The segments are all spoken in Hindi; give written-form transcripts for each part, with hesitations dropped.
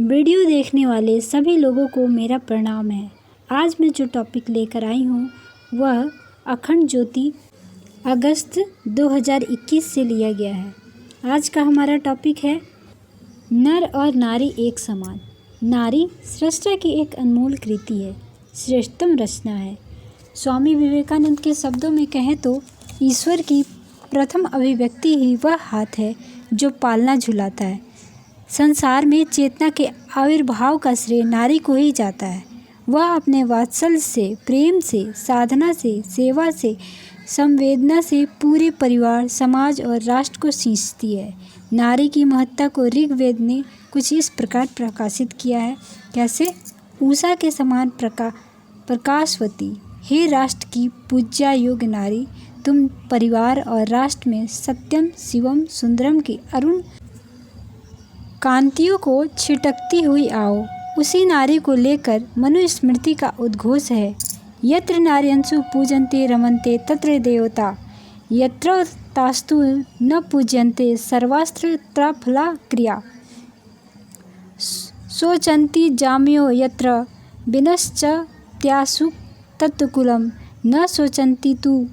वीडियो देखने वाले सभी लोगों को मेरा प्रणाम है। आज मैं जो टॉपिक लेकर आई हूँ वह अखंड ज्योति अगस्त 2021 से लिया गया है। आज का हमारा टॉपिक है नर और नारी एक समान। नारी सृष्टि की एक अनमोल कृति है, श्रेष्ठतम रचना है। स्वामी विवेकानंद के शब्दों में कहें तो ईश्वर की प्रथम अभिव्यक्ति ही वह हाथ है जो पालना झुलाता है। संसार में चेतना के आविर्भाव का श्रेय नारी को ही जाता है। वह अपने वात्सल्य से, प्रेम से, साधना से, सेवा से, संवेदना से पूरे परिवार, समाज और राष्ट्र को सींचती है। नारी की महत्ता को ऋग्वेद ने कुछ इस प्रकार प्रकाशित किया है। कैसे? उषा के समान प्रकाशवती, हे राष्ट्र की पूज्या योग्य नारी, तुम परिवार और राष्ट्र में सत्यम शिवम सुंदरम की अरुण कांतियों को छिटकती हुई आओ। उसी नारी को लेकर मनुस्मृति का उद्घोष है, यत्र नार्यंसु पूजन्ते रमन्ते तत्र देवता, यत्र तास्तु न पूज्यन्ते सर्वास्त्र त्रफला क्रिया, शोचन्ति जाम्यो यत्र विनश्च त्यासु तत्कुलम, न शोचन्ति तु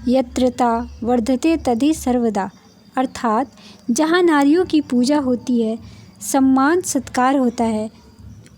यत्र ता वर्धते तदि सर्वदा। अर्थात जहाँ नारियों की पूजा होती है, सम्मान सत्कार होता है,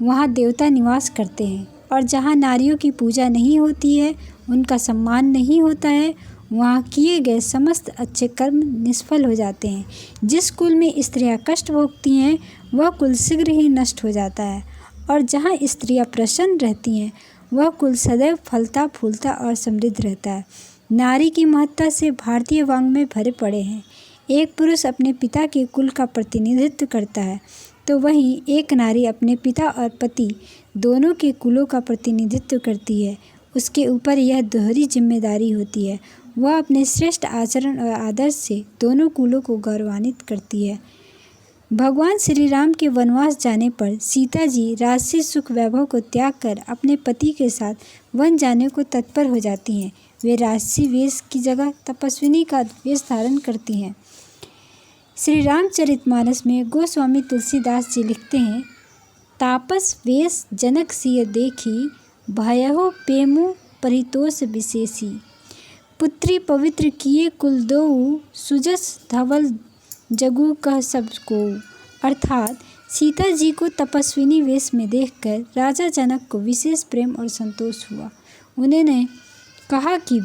वहाँ देवता निवास करते हैं, और जहाँ नारियों की पूजा नहीं होती है, उनका सम्मान नहीं होता है, वहाँ किए गए समस्त अच्छे कर्म निष्फल हो जाते हैं। जिस कुल में स्त्रियाँ कष्ट भोगती हैं वह कुल शीघ्र ही नष्ट हो जाता है, और जहाँ स्त्रियाँ प्रसन्न रहती हैं वह कुल सदैव फलता फूलता और समृद्ध रहता है। नारी की महत्ता से भारतीय वाङ्मय भरे पड़े हैं। एक पुरुष अपने पिता के कुल का प्रतिनिधित्व करता है तो वहीं एक नारी अपने पिता और पति दोनों के कुलों का प्रतिनिधित्व करती है। उसके ऊपर यह दोहरी जिम्मेदारी होती है। वह अपने श्रेष्ठ आचरण और आदर्श से दोनों कुलों को गौरवान्वित करती है। भगवान श्री राम के वनवास जाने पर सीता जी राजसी सुख वैभव को त्याग कर अपने पति के साथ वन जाने को तत्पर हो जाती हैं। वे राजसी वेश की जगह तपस्विनी का वेश धारण करती हैं। श्री रामचरितमानस में गोस्वामी तुलसीदास जी लिखते हैं, तापस वेश जनक सिय देखी, भयहो पेमु परितोष विशेषी, पुत्री पवित्र किए कुल दोऊ, सुजस धवल जगु कह सबको। अर्थात सीता जी को तपस्विनी वेश में देखकर राजा जनक को विशेष प्रेम और संतोष हुआ। उन्होंने कहा कि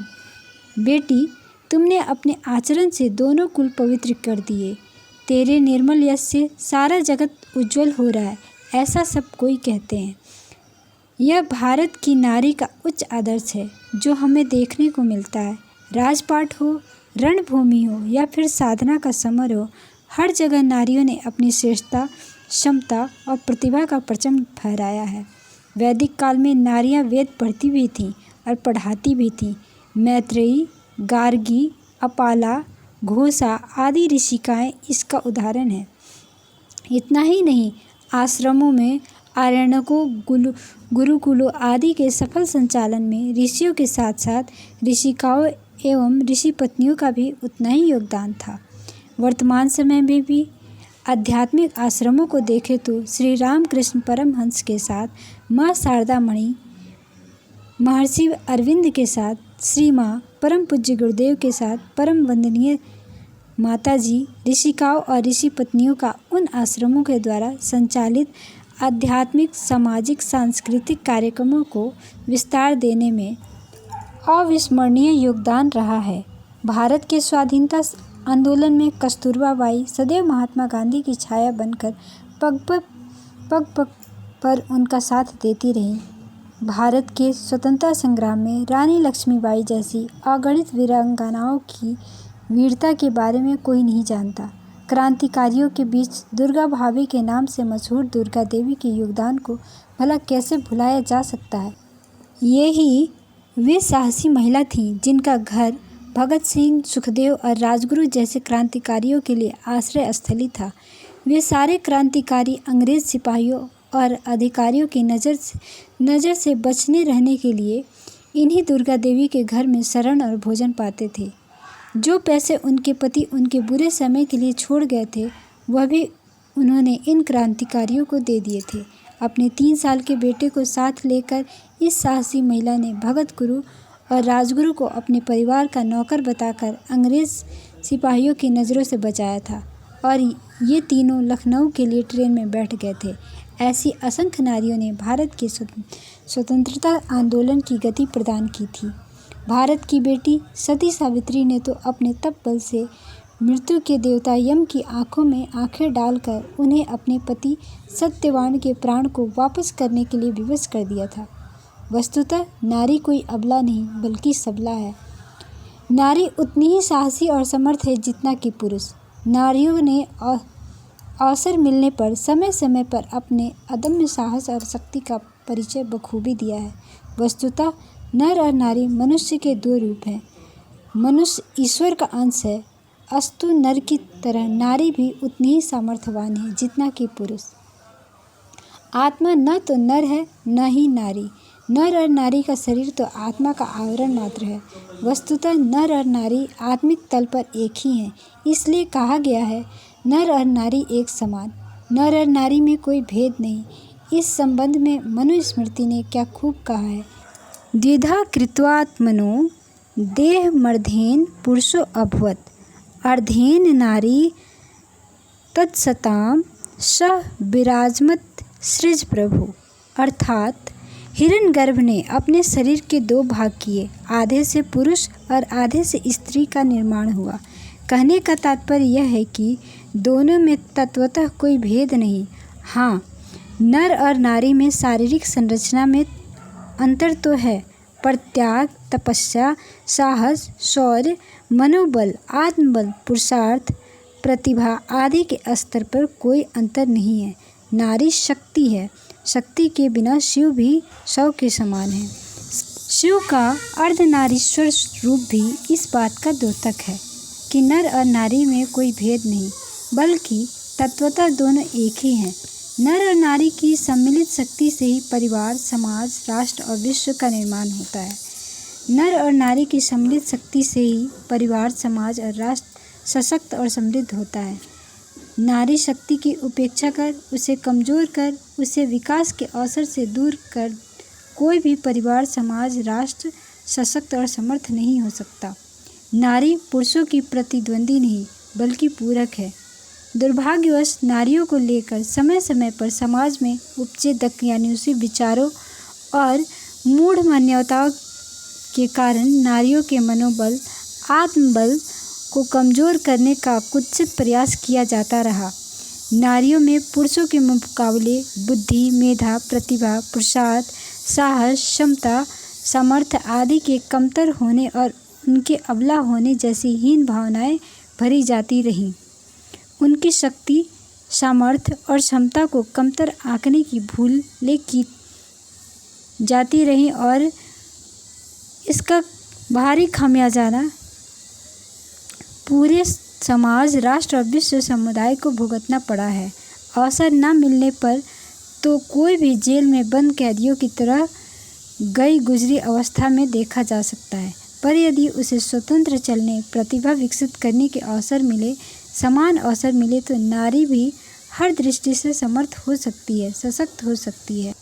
बेटी, तुमने अपने आचरण से दोनों कुल पवित्र कर दिए। तेरे निर्मल यश से सारा जगत उज्जवल हो रहा है, ऐसा सब कोई कहते हैं। यह भारत की नारी का उच्च आदर्श है जो हमें देखने को मिलता है। राजपाट हो, रणभूमि हो या फिर साधना का समर हो, हर जगह नारियों ने अपनी श्रेष्ठता, क्षमता और प्रतिभा का परचम फहराया है। वैदिक काल में नारियां वेद पढ़ती भी थीं और पढ़ाती भी थीं। मैत्रेयी, गार्गी, अपाला, घोषा आदि ऋषिकाएँ इसका उदाहरण है। इतना ही नहीं, आश्रमों में आरण्यकों, गुरुकुलों आदि के सफल संचालन में ऋषियों के साथ साथ ऋषिकाओं एवं ऋषि पत्नियों का भी उतना ही योगदान था। वर्तमान समय में भी आध्यात्मिक आश्रमों को देखें तो श्री रामकृष्ण परमहंस के साथ माँ शारदा मणि, महर्षि अरविंद के साथ श्री माँ, परम पूज्य गुरुदेव के साथ परम वंदनीय माता जी, ऋषिकाओं और ऋषि पत्नियों का उन आश्रमों के द्वारा संचालित आध्यात्मिक, सामाजिक, सांस्कृतिक कार्यक्रमों को विस्तार देने में अविस्मरणीय योगदान रहा है। भारत के स्वाधीनता आंदोलन में कस्तूरबा बाई सदैव महात्मा गांधी की छाया बनकर पग पग पर उनका साथ देती रहीं। भारत के स्वतंत्रता संग्राम में रानी लक्ष्मीबाई जैसी अगणित वीरांगनाओं की वीरता के बारे में कोई नहीं जानता। क्रांतिकारियों के बीच दुर्गा भाभी के नाम से मशहूर दुर्गा देवी के योगदान को भला कैसे भुलाया जा सकता है। यही वे साहसी महिला थीं जिनका घर भगत सिंह, सुखदेव और राजगुरु जैसे क्रांतिकारियों के लिए आश्रय स्थली था। वे सारे क्रांतिकारी अंग्रेज सिपाहियों और अधिकारियों की नज़र से बचने रहने के लिए इन्हीं दुर्गा देवी के घर में शरण और भोजन पाते थे। जो पैसे उनके पति उनके बुरे समय के लिए छोड़ गए थे, वह भी उन्होंने इन क्रांतिकारियों को दे दिए थे। अपने 3 साल के बेटे को साथ लेकर इस साहसी महिला ने भगत गुरु और राजगुरु को अपने परिवार का नौकर बताकर अंग्रेज सिपाहियों की नज़रों से बचाया था और ये तीनों लखनऊ के लिए ट्रेन में बैठ गए थे। ऐसी असंख्य नारियों ने भारत के स्वतंत्रता आंदोलन की गति प्रदान की थी। भारत की बेटी सती सावित्री ने तो अपने तप बल से मृत्यु के देवता यम की आंखों में आंखें डालकर उन्हें अपने पति सत्यवान के प्राण को वापस करने के लिए विवश कर दिया था। वस्तुतः नारी कोई अबला नहीं बल्कि सबला है। नारी उतनी ही साहसी और समर्थ है जितना कि पुरुष। नारियों ने अवसर मिलने पर समय समय पर अपने अदम्य साहस और शक्ति का परिचय बखूबी दिया है। वस्तुतः नर और नारी मनुष्य के 2 रूप हैं। मनुष्य ईश्वर का अंश है, अस्तु नर की तरह नारी भी उतनी ही सामर्थ्यवान है जितना कि पुरुष। आत्मा न तो नर है न ही नारी। नर और नारी का शरीर तो आत्मा का आवरण मात्र है। वस्तुतः नर और नारी आत्मिक तल पर एक ही हैं। इसलिए कहा गया है नर और नारी एक समान। नर और नारी में कोई भेद नहीं। इस संबंध में मनुस्मृति ने क्या खूब कहा है, द्विधा कृत्वात्मनो देहमर्धेन पुरुषो अभवत् अर्धेन नारी तत्सताम स विराजमत सृज प्रभु। अर्थात हिरण्यगर्भ ने अपने शरीर के 2 भाग किए, आधे से पुरुष और आधे से स्त्री का निर्माण हुआ। कहने का तात्पर्य यह है कि दोनों में तत्वतः कोई भेद नहीं। हाँ, नर और नारी में शारीरिक संरचना में अंतर तो है, पर त्याग, तपस्या, साहस, शौर्य, मनोबल, आत्मबल, पुरुषार्थ, प्रतिभा आदि के स्तर पर कोई अंतर नहीं है। नारी शक्ति है। शक्ति के बिना शिव भी शव के समान है। शिव का अर्धनारीश्वर रूप भी इस बात का द्योतक है कि नर और नारी में कोई भेद नहीं, बल्कि तत्वतः दोनों एक ही हैं। नर और नारी की सम्मिलित शक्ति से ही परिवार, समाज, राष्ट्र और विश्व का निर्माण होता है। नर और नारी की सम्मिलित शक्ति से ही परिवार, समाज और राष्ट्र सशक्त और समृद्ध होता है। नारी शक्ति की उपेक्षा कर, उसे कमज़ोर कर, उसे विकास के अवसर से दूर कर कोई भी परिवार, समाज, राष्ट्र सशक्त और समर्थ नहीं हो सकता। नारी पुरुषों की प्रतिद्वंदी नहीं बल्कि पूरक है। दुर्भाग्यवश नारियों को लेकर समय समय पर समाज में उपजे दकियानुसी विचारों और मूढ़ मान्यताओं के कारण नारियों के मनोबल, आत्मबल को कमज़ोर करने का कुत्सित प्रयास किया जाता रहा। नारियों में पुरुषों के मुकाबले बुद्धि, मेधा, प्रतिभा, पुरुषार्थ, साहस, क्षमता, सामर्थ्य आदि के कमतर होने और उनके अबला होने जैसी हीन भावनाएं भरी जाती रहीं। उनकी शक्ति, सामर्थ्य और क्षमता को कमतर आंकने की भूलें की जाती रहीं और इसका भारी खामियाजा पूरे समाज, राष्ट्र और विश्व समुदाय को भुगतना पड़ा है। अवसर न मिलने पर तो कोई भी जेल में बंद कैदियों की तरह गई गुजरी अवस्था में देखा जा सकता है, पर यदि उसे स्वतंत्र चलने, प्रतिभा विकसित करने के अवसर मिले, समान अवसर मिले तो नारी भी हर दृष्टि से समर्थ हो सकती है, सशक्त हो सकती है।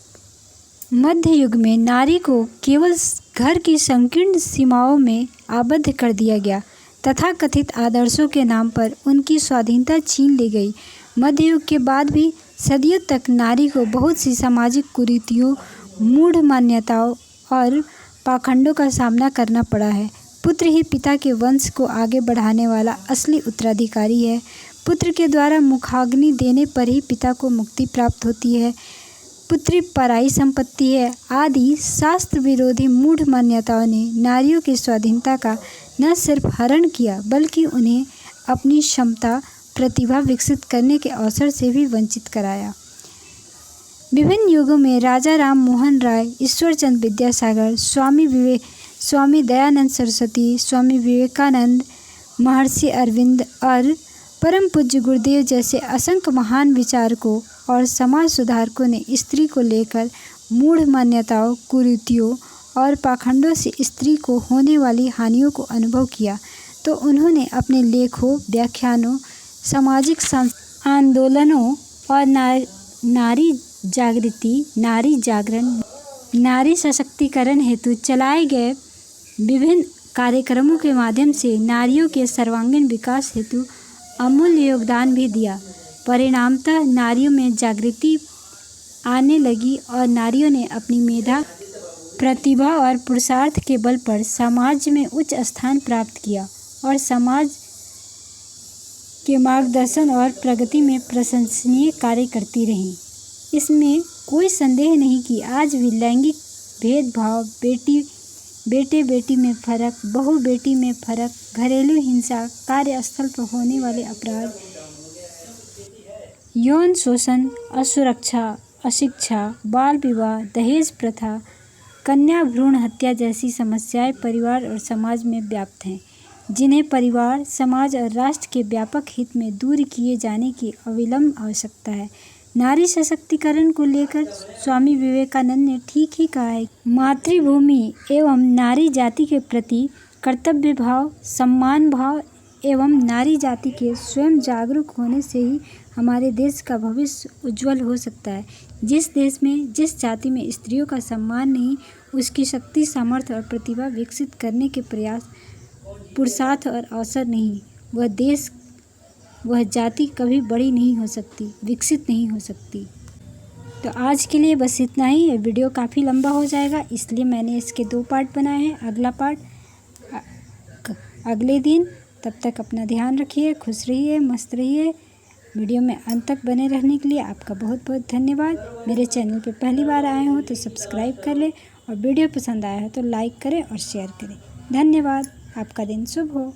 मध्य युग में नारी को केवल घर की संकीर्ण सीमाओं में आबद्ध कर दिया गया। तथाकथित आदर्शों के नाम पर उनकी स्वाधीनता छीन ली गई। मध्य युग के बाद भी सदियों तक नारी को बहुत सी सामाजिक कुरीतियों, मूढ़ मान्यताओं और पाखंडों का सामना करना पड़ा है। पुत्र ही पिता के वंश को आगे बढ़ाने वाला असली उत्तराधिकारी है। पुत्र के द्वारा मुखाग्नि देने पर ही पिता को मुक्ति प्राप्त होती है। पुत्री पराई संपत्ति है आदि शास्त्र विरोधी मूढ़ मान्यताओं ने नारियों की स्वाधीनता का न सिर्फ हरण किया बल्कि उन्हें अपनी क्षमता, प्रतिभा विकसित करने के अवसर से भी वंचित कराया। विभिन्न युगों में राजा राम मोहन राय, ईश्वरचंद विद्यासागर, स्वामी दयानंद सरस्वती, स्वामी विवेकानंद, महर्षि अरविंद और परम पूज्य गुरुदेव जैसे असंख्य महान विचारकों और समाज सुधारकों ने स्त्री को लेकर मूढ़ मान्यताओं, कुरीतियों और पाखंडों से स्त्री को होने वाली हानियों को अनुभव किया, तो उन्होंने अपने लेखों, व्याख्यानों, सामाजिक आंदोलनों और नारी जागृति, नारी जागरण, नारी सशक्तिकरण हेतु चलाए गए विभिन्न कार्यक्रमों के माध्यम से नारियों के सर्वांगीण विकास हेतु अमूल्य योगदान भी दिया। परिणामतः नारियों में जागृति आने लगी और नारियों ने अपनी मेधा, प्रतिभा और पुरुषार्थ के बल पर समाज में उच्च स्थान प्राप्त किया और समाज के मार्गदर्शन और प्रगति में प्रशंसनीय कार्य करती रहीं। इसमें कोई संदेह नहीं कि आज भी लैंगिक भेदभाव, बेटे बेटी में फर्क, बहू बेटी में फर्क, घरेलू हिंसा, कार्यस्थल पर होने वाले अपराध, यौन शोषण, असुरक्षा, अशिक्षा, बाल विवाह, दहेज प्रथा, कन्या भ्रूण हत्या जैसी समस्याएं परिवार और समाज में व्याप्त हैं, जिन्हें परिवार, समाज और राष्ट्र के व्यापक हित में दूर किए जाने की अविलंब आवश्यकता है। नारी सशक्तिकरण को लेकर स्वामी विवेकानंद ने ठीक ही कहा है, मातृभूमि एवं नारी जाति के प्रति कर्तव्य भाव, सम्मान भाव एवं नारी जाति के स्वयं जागरूक होने से ही हमारे देश का भविष्य उज्जवल हो सकता है। जिस देश में, जिस जाति में स्त्रियों का सम्मान नहीं, उसकी शक्ति, सामर्थ्य और प्रतिभा विकसित करने के प्रयास, पुरुषार्थ और अवसर नहीं, वह देश, वह जाति कभी बड़ी नहीं हो सकती, विकसित नहीं हो सकती। तो आज के लिए बस इतना ही। ये वीडियो काफ़ी लंबा हो जाएगा, इसलिए मैंने इसके 2 पार्ट बनाए हैं। अगला पार्ट अगले दिन। तब तक अपना ध्यान रखिए, खुश रहिए, मस्त रहिए। वीडियो में अंत तक बने रहने के लिए आपका बहुत बहुत धन्यवाद। मेरे चैनल पे पहली बार आए हो तो सब्सक्राइब कर लें और वीडियो पसंद आया हो तो लाइक करें और शेयर करें। धन्यवाद। आपका दिन शुभ हो।